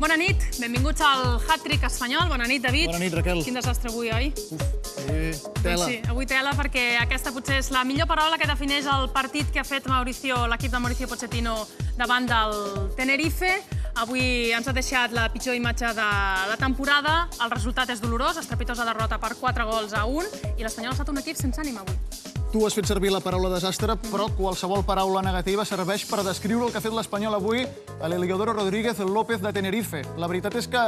Bona nit, benvinguts al hat-trick espanyol. Bona nit, David. Bona nit, Raquel. Quin desastre avui, oi? Tela. Sí, avui tela, perquè aquesta potser és la millor paraula que defineix el partit que ha fet l'equip de Mauricio Pochettino davant del Tenerife. Avui ens ha deixat la pitjor imatge de la temporada. El resultat és dolorós, estrepitosa derrota per 4-1, i l'Espanyol ha estat un equip sense ànima avui. Tu has fet servir la paraula desastre, però qualsevol paraula negativa serveix per descriure el que ha fet l'Espanyol avui a l'Heliodoro Rodríguez López de Tenerife. La veritat és que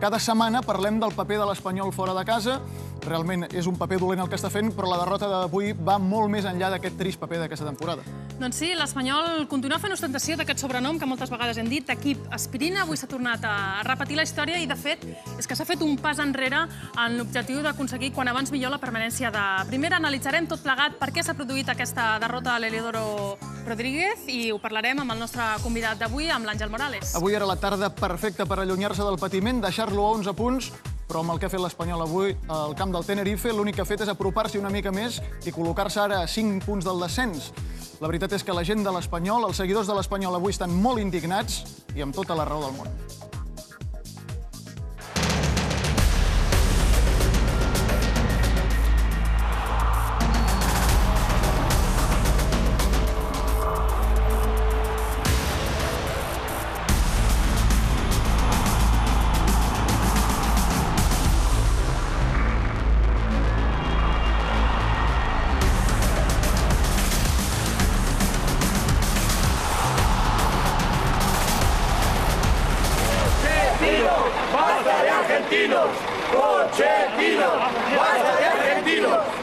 cada setmana parlem del paper de l'Espanyol fora de casa. Realment és un paper dolent el que està fent, però la derrota d'avui va molt més enllà d'aquest trist paper d'aquesta temporada. Doncs sí, l'Espanyol continua fent ostentació d'aquest sobrenom que moltes vegades hem dit, equip aspirina. Avui s'ha tornat a repetir la història i, de fet, és que s'ha fet un pas enrere en l'objectiu d'aconseguir quan abans millor la permanència de primera. Analitzarem tot plegat per què s'ha produït aquesta derrota a l'Heliodoro Rodríguez i ho parlarem amb el nostre convidat d'avui, amb l'Àngel Morales. Avui era la tarda perfecta per allunyar-se del patiment, deixar-lo a 11 punts, però amb el que ha fet l'Espanyol avui al camp del Tenerife, l'únic que ha fet és apropar-s'hi una mica més i col·locar-se ara a 5 punts del descens. La veritat és que la gent de l'Espanyol, els seguidors de l'Espanyol avui estan molt indignats i amb tota la raó del món.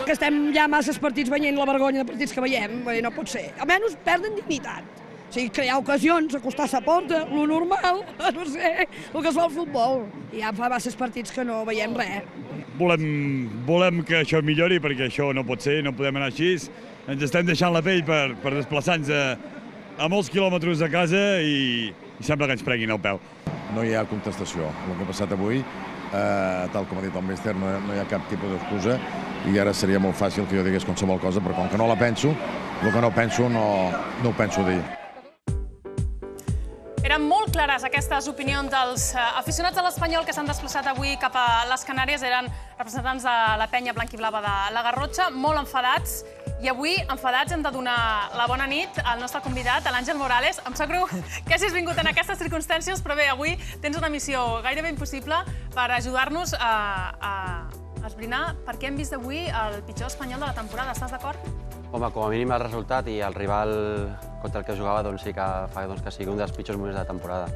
Que estem ja masses partits veient la vergonya de partits que veiem, no pot ser. Almenys perden dignitat. O sigui, crear ocasions, acostar-se a porta, lo normal, no sé, el que es fa al futbol. I ja fa masses partits que no veiem res. Volem que això millori, perquè això no pot ser, no podem anar així. Ens estem deixant la pell per desplaçar-nos a molts quilòmetres de casa i sembla que ens prenguin el peu. No hi ha contestació. El que ha passat avui, tal com ha dit el míster, no hi ha cap tipus d'excusa i ara seria molt fàcil que jo digués qualsevol cosa, però com que no la penso, el que no penso no ho penso dir. Eren molt clares aquestes opinions dels aficionats de l'Espanyol que s'han desplaçat avui cap a les Canàries. Eren representants de la penya blanquiblava de la Garrotxa, molt enfadats. I avui, enfadats, hem de donar la bona nit al nostre convidat, a l'Àngel Morales. Em sap greu que hagis vingut en aquestes circumstàncies, però bé, avui tens una missió gairebé impossible per ajudar-nos a esbrinar per què hem vist avui el pitjor espanyol de la temporada. Estàs d'acord? Home, com a mínim el resultat i el rival contra el que jugava doncs sí que fa que sigui un dels pitjors moments de la temporada.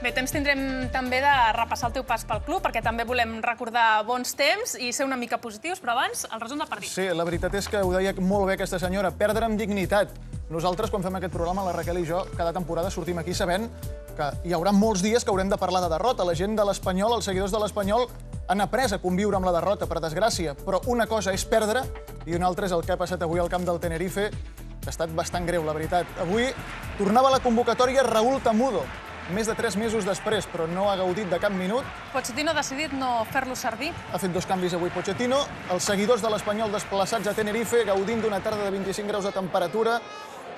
Bé, temps tindrem també de repassar el teu pas pel club, perquè també volem recordar bons temps i ser una mica positius, però abans, el resum del partit. Sí, la veritat és que ho deia molt bé aquesta senyora, perdre amb dignitat. Nosaltres, quan fem aquest programa, la Raquel i jo, cada temporada sortim aquí sabent que hi haurà molts dies que haurem de parlar de derrota. La gent de l'Espanyol, els seguidors de l'Espanyol, han après a conviure amb la derrota, per desgràcia. Però una cosa és perdre i una altra és el que ha passat avui al camp del Tenerife, que ha estat bastant greu, la veritat. Avui tornava a la convocatòria Raúl Tamudo, més de 3 mesos després, però no ha gaudit de cap minut. Pochettino ha decidit no fer-lo servir. Ha fet 2 canvis avui Pochettino. Els seguidors de l'Espanyol desplaçats a Tenerife, gaudint d'una tarda de 25 graus de temperatura,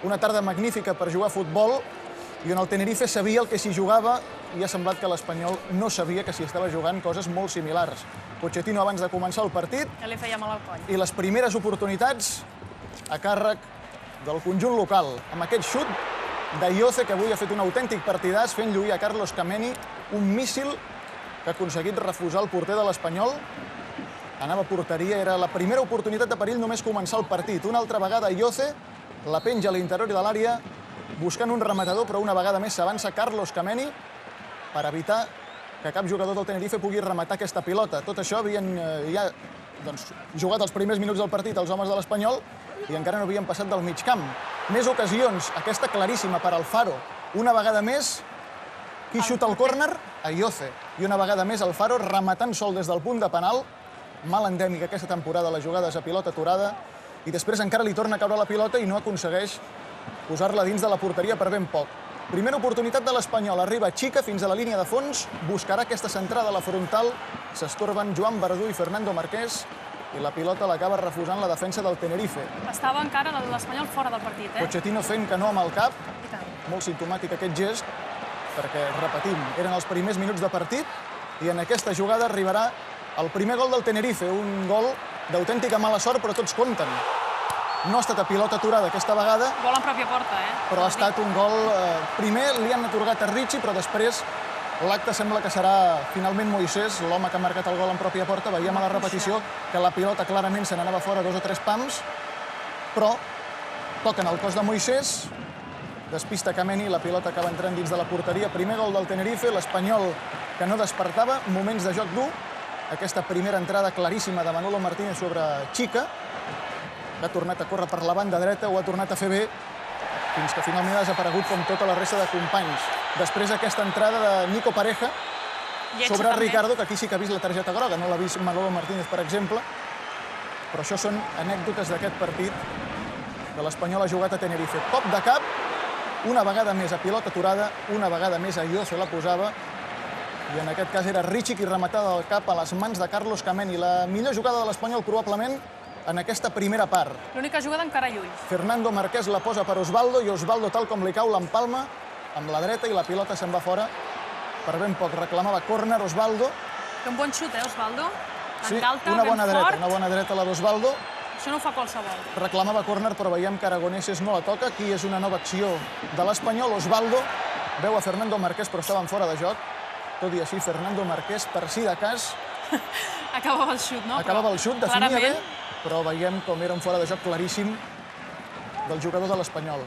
una tarda magnífica per jugar a futbol, i on el Tenerife sabia el que s'hi jugava i ha semblat que l'Espanyol no sabia que s'hi estava jugant coses molt similars. Pochettino, abans de començar el partit, Ja li feia mal al coll. i les primeres oportunitats a càrrec del conjunt local, amb aquest xut d'Ayoce, que avui ha fet un autèntic partidàs, fent lluir a Carlos Kameni, un míssil que ha aconseguit refusar el porter de l'Espanyol. Anava a porteria, era la primera oportunitat de perill només començar el partit. Una altra vegada Ayoce la penja a l'interior de l'àrea, buscant un rematador, però una vegada més s'avança Carlos Kameni per evitar que cap jugador del Tenerife pugui rematar aquesta pilota. Tot això havien ja jugat els primers minuts del partit els homes de l'Espanyol i encara no havien passat del mig camp. Més ocasions, aquesta claríssima per Alfaro. Una vegada més, qui xuta el córner? Ayoce. I una vegada més Alfaro rematant sol des del punt de penal. Mal endèmica aquesta temporada, les jugades a pilota aturada. I després encara li torna a caure la pilota i no aconsegueix posar-la dins de la porteria per ben poc. Primera oportunitat de l'Espanyol. Arriba Chica fins a la línia de fons, buscarà aquesta centrada a la frontal. S'estorben Joan Verdú i Fernando Marquès i la pilota l'acaba refusant la defensa del Tenerife. Estava encara l'Espanyol fora del partit, Pochettino fent que no amb el cap, I tant. molt simptomàtic aquest gest, perquè, repetim, eren els primers minuts de partit i en aquesta jugada arribarà el primer gol del Tenerife, un gol d'autèntica mala sort, però tots compten. No ha estat a pilota aturada aquesta vegada, Gol en pròpia porta, però ha estat un gol... Primer li han atorgat a Richie, però després l'acte sembla que serà finalment Moisés, l'home que ha marcat el gol en pròpia porta. Veiem a la repetició que la pilota clarament se n'anava fora 2 o 3 pams, però toquen el cos de Moisés, despista Kameni, la pilota acaba entrant dins de la porteria. Primer gol del Tenerife, l'Espanyol que no despertava, moments de joc dur. Aquesta primera entrada claríssima de Manolo Martínez sobre Chica, que ha tornat a córrer per la banda dreta, ho ha tornat a fer bé, fins que finalment ha desaparegut com tota la resta de companys. Després aquesta entrada de Nico Pareja sobre Ricardo, que aquí sí que ha vist la targeta groga, no l'ha vist Manolo Martínez, per exemple, però això són anècdotes d'aquest partit que l'Espanyol ha jugat a Tenerife. Cop de cap, una vegada més a pilota aturada, una vegada més a Iose la posava, i en aquest cas era Richie qui rematava del cap a les mans de Carlos Kameni. La millor jugada de l'Espanyol, probablement, en aquesta primera part. L'única jugada encara lluny. Fernando Marqués la posa per Osvaldo, i Osvaldo, tal com li cau, l'empalma amb la dreta i la pilota se'n va fora. Per ben poc reclamava córner Osvaldo. Té un bon xut, Osvaldo? Sí, una bona dreta la d'Osvaldo. Això no ho fa qualsevol. Reclamava córner, però veiem que Aragoneses no la toca. Aquí és una nova acció de l'Espanyol. Osvaldo veu a Fernando Marqués, però estaven fora de joc. Tot i així, Fernando Marqués, per si de cas... Acabava el xut, no? Acabava el xut, definia bé, però veiem com era un fora de joc claríssim del jugador de l'Espanyol.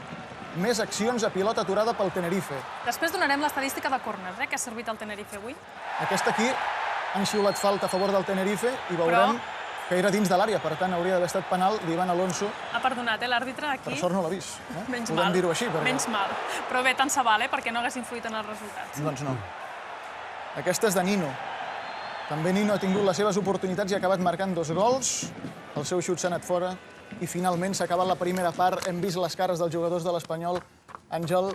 Més accions a pilota aturada pel Tenerife. Després donarem l'estadística de córners, que ha servit el Tenerife avui. Aquesta aquí han xiulat falta a favor del Tenerife i veurem que era dins de l'àrea, per tant hauria d'haver estat penal d'Ivan Alonso. Ha perdonat, l'àrbitre aquí. Per sort no l'ha vist. Menys mal. Podem dir-ho així. Menys mal. Però bé, tant se val, perquè no hagués influït en els resultats. Doncs no. Aquesta és de Nino. També Nino ha tingut les seves oportunitats i ha acabat marcant 2 gols. El seu xut s'ha anat fora i finalment s'ha acabat la primera part. Hem vist les cares dels jugadors de l'Espanyol. Àngel,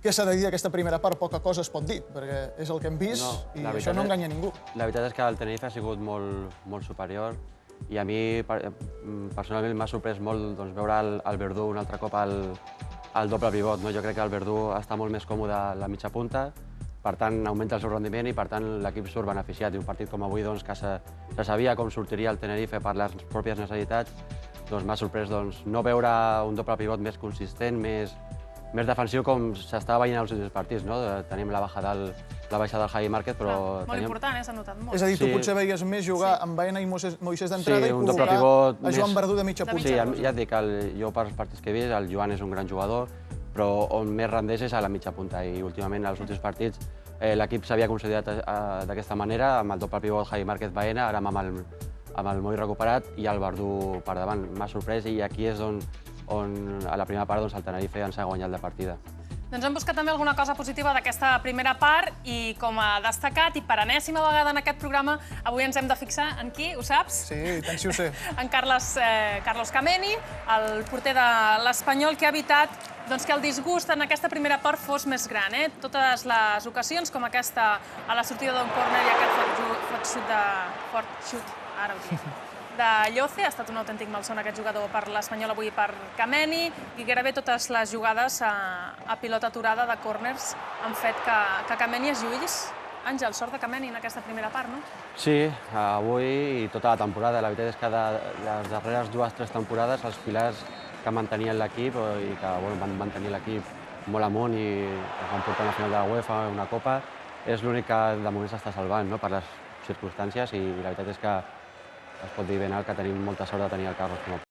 què s'ha de dir d'aquesta primera part? Poca cosa es pot dir, perquè és el que hem vist i això no enganya ningú. La veritat és que el Tenerife ha sigut molt superior i a mi personalment m'ha sorprès molt veure el Verdú un altre cop al doble pivot. Jo crec que el Verdú està molt més còmode a la mitja punta, per tant augmenta el seu rendiment i per tant l'equip surt beneficiat. I un partit com avui que se sabia com sortiria el Tenerife per les pròpies necessitats, m'ha sorprès no veure un doble pivot més consistent, més defensiu com s'estava veient als últims partits. Tenim la baixada del Javi Márquez, però... Molt important, s'ha notat molt. És a dir, tu potser veies més jugar amb Baena i Moisés d'entrada i col·locar a Joan Verdú de mitja punta. Sí, ja et dic, jo per els partits que he vist, el Joan és un gran jugador, però on més rendeix és a la mitja punta i últimament, als últims partits, l'equip s'havia consolidat d'aquesta manera, amb el doble pivot Javi Márquez-Baena, ara amb el Moi recuperat i el Verdú per davant. M'ha sorprès i aquí és on a la primera part el Tenerife ens ha guanyat la partida. Doncs hem buscat també alguna cosa positiva d'aquesta primera part i com a destacat i per enèsima vegada en aquest programa avui ens hem de fixar en qui, ho saps? Sí, tant si ho sé. En Carlos Kameni, el porter de l'Espanyol, que ha evitat que el disgust en aquesta primera part fos més gran. Totes les ocasions, com aquesta a la sortida d'un córner i aquest fort xut, ara ho dic, de Lloce. Ha estat un autèntic malson aquest jugador per l'Espanyol avui per Kameni i gairebé totes les jugades a pilota aturada de córners han fet que Kameni es lluís. Àngel, sort de Kameni en aquesta primera part, no? Sí, avui i tota la temporada. La veritat és que de les darreres 2 o 3 temporades els pilars que mantenien l'equip i que van mantenir l'equip molt amunt i van portar una final de la UEFA, una Copa, és l'únic que de moment s'està salvant per les circumstàncies i la veritat és que es pot dir ben alt que tenim molta sort de tenir el Carlos com a